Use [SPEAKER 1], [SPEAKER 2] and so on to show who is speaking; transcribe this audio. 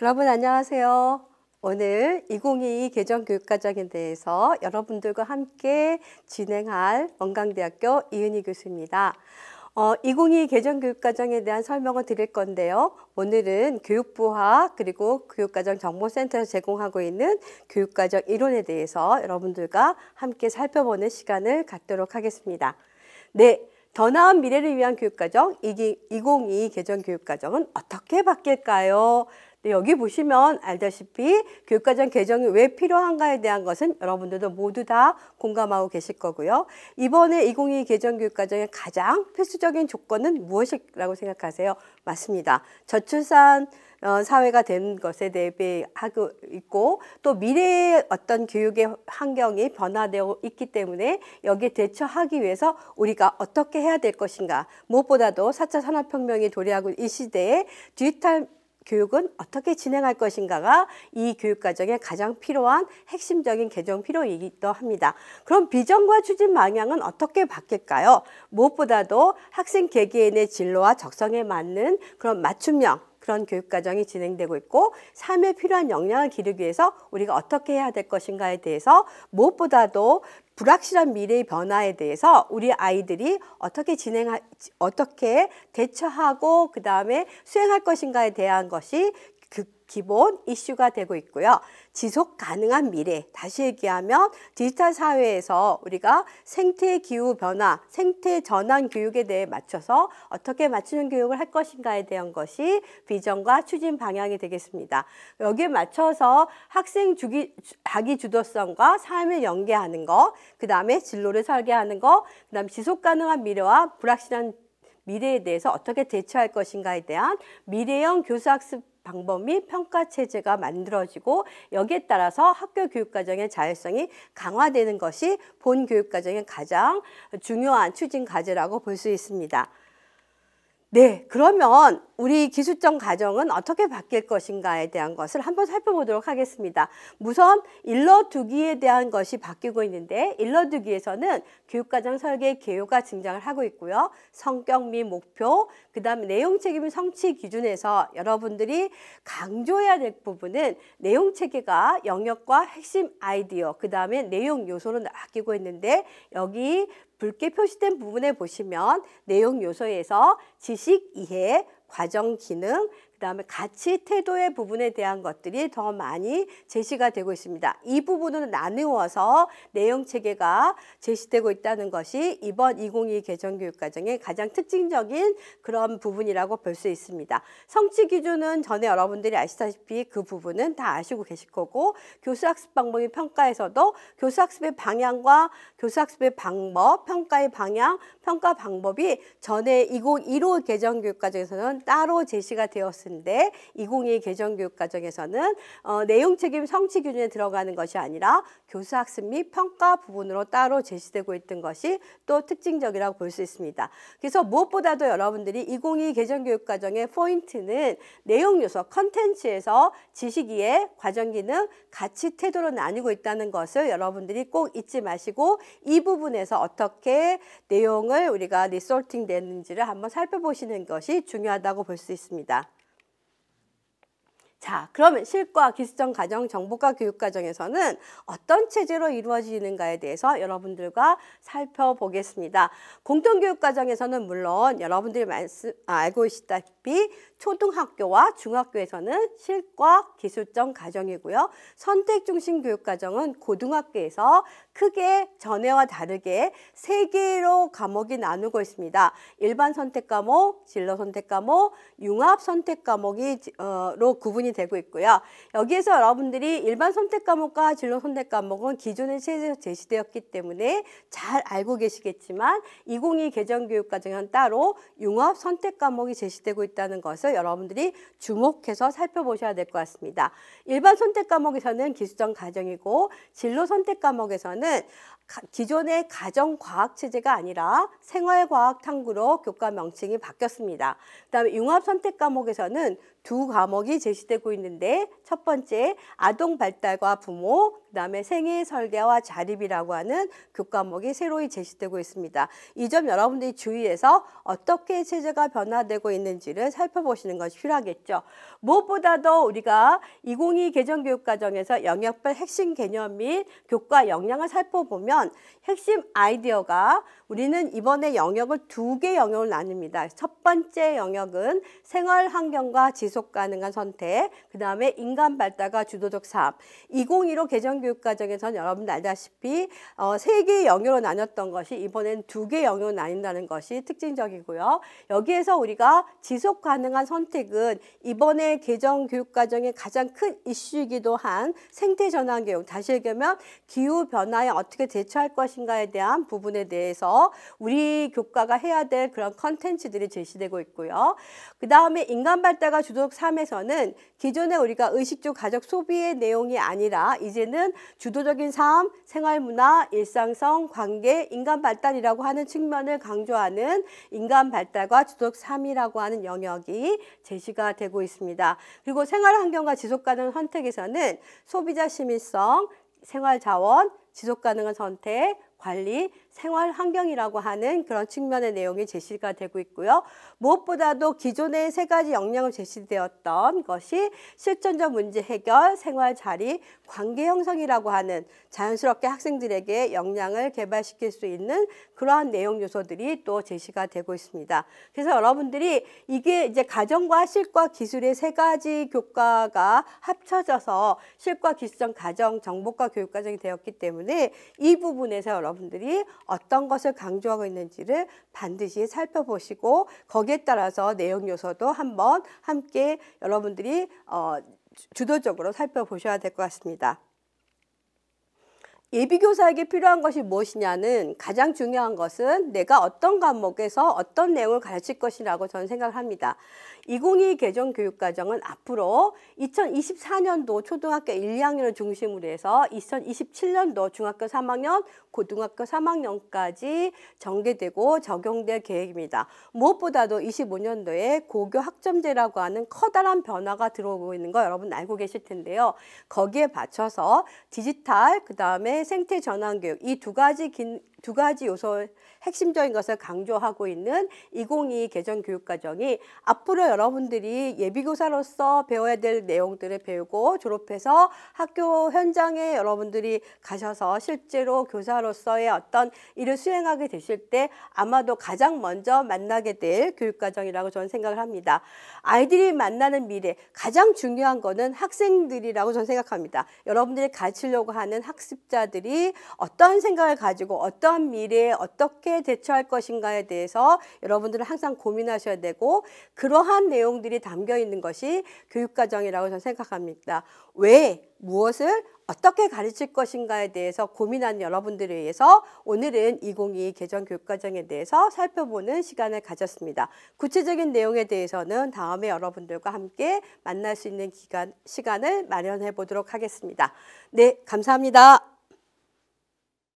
[SPEAKER 1] 여러분 안녕하세요. 오늘 2022 개정교육과정에 대해서 여러분들과 함께 진행할 원광대학교 이은희 교수입니다. 2022 개정교육과정에 대한 설명을 드릴 건데요. 오늘은 교육부와 그리고 교육과정정보센터에서 제공하고 있는 교육과정 이론에 대해서 여러분들과 함께 살펴보는 시간을 갖도록 하겠습니다. 네. 더 나은 미래를 위한 교육과정 2022 개정교육과정은 어떻게 바뀔까요? 네, 여기 보시면 알다시피 교육과정 개정이 왜 필요한가에 대한 것은 여러분들도 모두 다 공감하고 계실 거고요. 이번에 2022 개정교육과정의 가장 필수적인 조건은 무엇이라고 생각하세요? 맞습니다. 저출산 사회가 되는 것에 대비하고 있고 또 미래의 어떤 교육의 환경이 변화되어 있기 때문에 여기에 대처하기 위해서 우리가 어떻게 해야 될 것인가, 무엇보다도 4차 산업혁명이 도래하고 이 시대에 디지털 교육은 어떻게 진행할 것인가가 이 교육과정에 가장 필요한 핵심적인 개정 필요이기도 합니다. 그럼 비전과 추진 방향은 어떻게 바뀔까요? 무엇보다도 학생 개개인의 진로와 적성에 맞는 그런 맞춤형 그런 교육과정이 진행되고 있고 삶에 필요한 역량을 기르기 위해서 우리가 어떻게 해야 될 것인가에 대해서 무엇보다도 불확실한 미래의 변화에 대해서 우리 아이들이 어떻게 대처하고 그 다음에 수행할 것인가에 대한 것이 기본 이슈가 되고 있고요. 지속 가능한 미래, 다시 얘기하면 디지털 사회에서 우리가 생태 기후 변화, 생태 전환 교육에 대해 맞춰서 어떻게 맞추는 교육을 할 것인가에 대한 것이 비전과 추진 방향이 되겠습니다. 여기에 맞춰서 학생 자기 주도성과 삶을 연계하는 것, 그 다음에 진로를 설계하는 것, 그 다음에 지속 가능한 미래와 불확실한 미래에 대해서 어떻게 대처할 것인가에 대한 미래형 교수학습 방법 및 평가 체제가 만들어지고 여기에 따라서 학교 교육과정의 자율성이 강화되는 것이 본 교육과정의 가장 중요한 추진 과제라고 볼 수 있습니다. 네, 그러면 우리 기술적 과정은 어떻게 바뀔 것인가에 대한 것을 한번 살펴보도록 하겠습니다. 우선 일러두기에 대한 것이 바뀌고 있는데 일러두기에서는 교육과정 설계 개요가 등장을 하고 있고요. 성격 및 목표, 그 다음에 내용 체계 및 성취 기준에서 여러분들이 강조해야 될 부분은 내용 체계가 영역과 핵심 아이디어, 그 다음에 내용 요소로 바뀌고 있는데 여기 붉게 표시된 부분에 보시면 내용 요소에서 지식 이해, 과정 기능, 그 다음에 가치, 태도의 부분에 대한 것들이 더 많이 제시가 되고 있습니다. 이 부분은 나누어서 내용 체계가 제시되고 있다는 것이 이번 2022 개정교육과정의 가장 특징적인 그런 부분이라고 볼 수 있습니다. 성취 기준은 전에 여러분들이 아시다시피 그 부분은 다 아시고 계실 거고 교수학습 방법이 평가에서도 교수학습의 방향과 교수학습의 방법, 평가의 방향, 평가 방법이 전에 2015 개정교육과정에서는 따로 제시가 되었습니다. 2022 개정교육과정에서는 내용 책임 성취 기준에 들어가는 것이 아니라 교수학습 및 평가 부분으로 따로 제시되고 있던 것이 또 특징적이라고 볼 수 있습니다. 그래서 무엇보다도 여러분들이 2022 개정교육과정의 포인트는 내용 요소, 컨텐츠에서 지식 이해, 과정 기능, 가치, 태도로 나뉘고 있다는 것을 여러분들이 꼭 잊지 마시고 이 부분에서 어떻게 내용을 우리가 리소팅 되는지를 한번 살펴보시는 것이 중요하다고 볼 수 있습니다. 자, 그러면 실과 기술적 과정 정보과 교육과정에서는 어떤 체제로 이루어지는가에 대해서 여러분들과 살펴보겠습니다. 공통교육과정에서는 물론 여러분들이 알고 계시다시피 초등학교와 중학교에서는 실과 기술적 과정이고요. 선택중심 교육과정은 고등학교에서 크게 전에와 다르게 3개로 과목이 나누고 있습니다. 일반 선택 과목, 진로 선택 과목, 융합 선택 과목으로 구분이 되고 있고요. 여기에서 여러분들이 일반 선택 과목과 진로 선택 과목은 기존의 체제에서 제시되었기 때문에 잘 알고 계시겠지만 2022 개정교육과정은 따로 융합 선택 과목이 제시되고 있다는 것을 여러분들이 주목해서 살펴보셔야 될 것 같습니다. 일반 선택 과목에서는 기술적 과정이고 진로 선택 과목에서는 기존의 가정과학 체제가 아니라 생활과학 탐구로 교과 명칭이 바뀌었습니다. 그다음에 융합 선택 과목에서는 두 과목이 제시되고 있는데 첫 번째 아동 발달과 부모, 그다음에 생애 설계와 자립이라고 하는 교과목이 새로이 제시되고 있습니다. 이 점 여러분들이 주의해서 어떻게 체제가 변화되고 있는지를 살펴보시는 것이 필요하겠죠. 무엇보다도 우리가 2022 개정교육과정에서 영역별 핵심 개념 및 교과 역량을 살펴보면 핵심 아이디어가 우리는 이번에 영역을 두 개 영역을 나눕니다. 첫 번째 영역은 생활 환경과 지속 가능한 선택, 그 다음에 인간 발달과 주도적 삶. 2015 개정교육과정에서는 여러분들 알다시피 세 개의 영역으로 나눴던 것이 이번엔 두 개의 영역으로 나뉜다는 것이 특징적이고요. 여기에서 우리가 지속 가능한 선택은 이번에 개정교육과정의 가장 큰 이슈이기도 한 생태 전환 교육, 다시 얘기하면 기후 변화에 어떻게 대처할 것인가에 대한 부분에 대해서 우리 교과가 해야 될 그런 컨텐츠들이 제시되고 있고요. 그 다음에 인간 발달과 주도적 삶에서는 기존에 우리가 의식주 가족 소비의 내용이 아니라 이제는 주도적인 삶, 생활문화, 일상성, 관계, 인간 발달이라고 하는 측면을 강조하는 인간 발달과 주도적 삶이라고 하는 영역이 제시가 되고 있습니다. 그리고 생활환경과 지속가능한 선택에서는 소비자 시민성, 생활자원, 지속가능한 선택, 관리, 생활 환경이라고 하는 그런 측면의 내용이 제시가 되고 있고요. 무엇보다도 기존의 세 가지 역량을 제시되었던 것이 실전적 문제 해결, 생활 자리, 관계 형성이라고 하는 자연스럽게 학생들에게 역량을 개발시킬 수 있는 그러한 내용 요소들이 또 제시가 되고 있습니다. 그래서 여러분들이 이게 이제 가정과 실과 기술의 세 가지 교과가 합쳐져서 실과 기술적 가정 정보과 교육과정이 되었기 때문에 이 부분에서 여러분들이 어떤 것을 강조하고 있는지를 반드시 살펴보시고 거기에 따라서 내용 요소도 한번 함께 여러분들이 주도적으로 살펴보셔야 될 것 같습니다. 예비교사에게 필요한 것이 무엇이냐는 가장 중요한 것은 내가 어떤 과목에서 어떤 내용을 가르칠 것이라고 저는 생각을 합니다. 2022 개정교육과정은 앞으로 2024년도 초등학교 1, 2학년을 중심으로 해서 2027년도 중학교 3학년, 고등학교 3학년까지 전개되고 적용될 계획입니다. 무엇보다도 25년도에 고교 학점제라고 하는 커다란 변화가 들어오고 있는 거 여러분 알고 계실 텐데요. 거기에 맞춰서 디지털, 그 다음에 생태 전환 교육, 이 두 가지 요소 핵심적인 것을 강조하고 있는 2022 개정교육과정이 앞으로 여러분들이 예비교사로서 배워야 될 내용들을 배우고 졸업해서 학교 현장에 여러분들이 가셔서 실제로 교사로서의 어떤 일을 수행하게 되실 때 아마도 가장 먼저 만나게 될 교육과정이라고 저는 생각을 합니다. 아이들이 만나는 미래, 가장 중요한 거는 학생들이라고 저는 생각합니다. 여러분들이 가르치려고 하는 학습자들이 어떤 생각을 가지고 어떤 미래에 어떻게 대처할 것인가에 대해서 여러분들은 항상 고민하셔야 되고 그러한 내용들이 담겨 있는 것이 교육과정이라고 저는 생각합니다. 왜, 무엇을 어떻게 가르칠 것인가에 대해서 고민하는 여러분들을 위해서 오늘은 2022 개정교육과정에 대해서 살펴보는 시간을 가졌습니다. 구체적인 내용에 대해서는 다음에 여러분들과 함께 만날 수 있는 시간을 마련해 보도록 하겠습니다. 네, 감사합니다.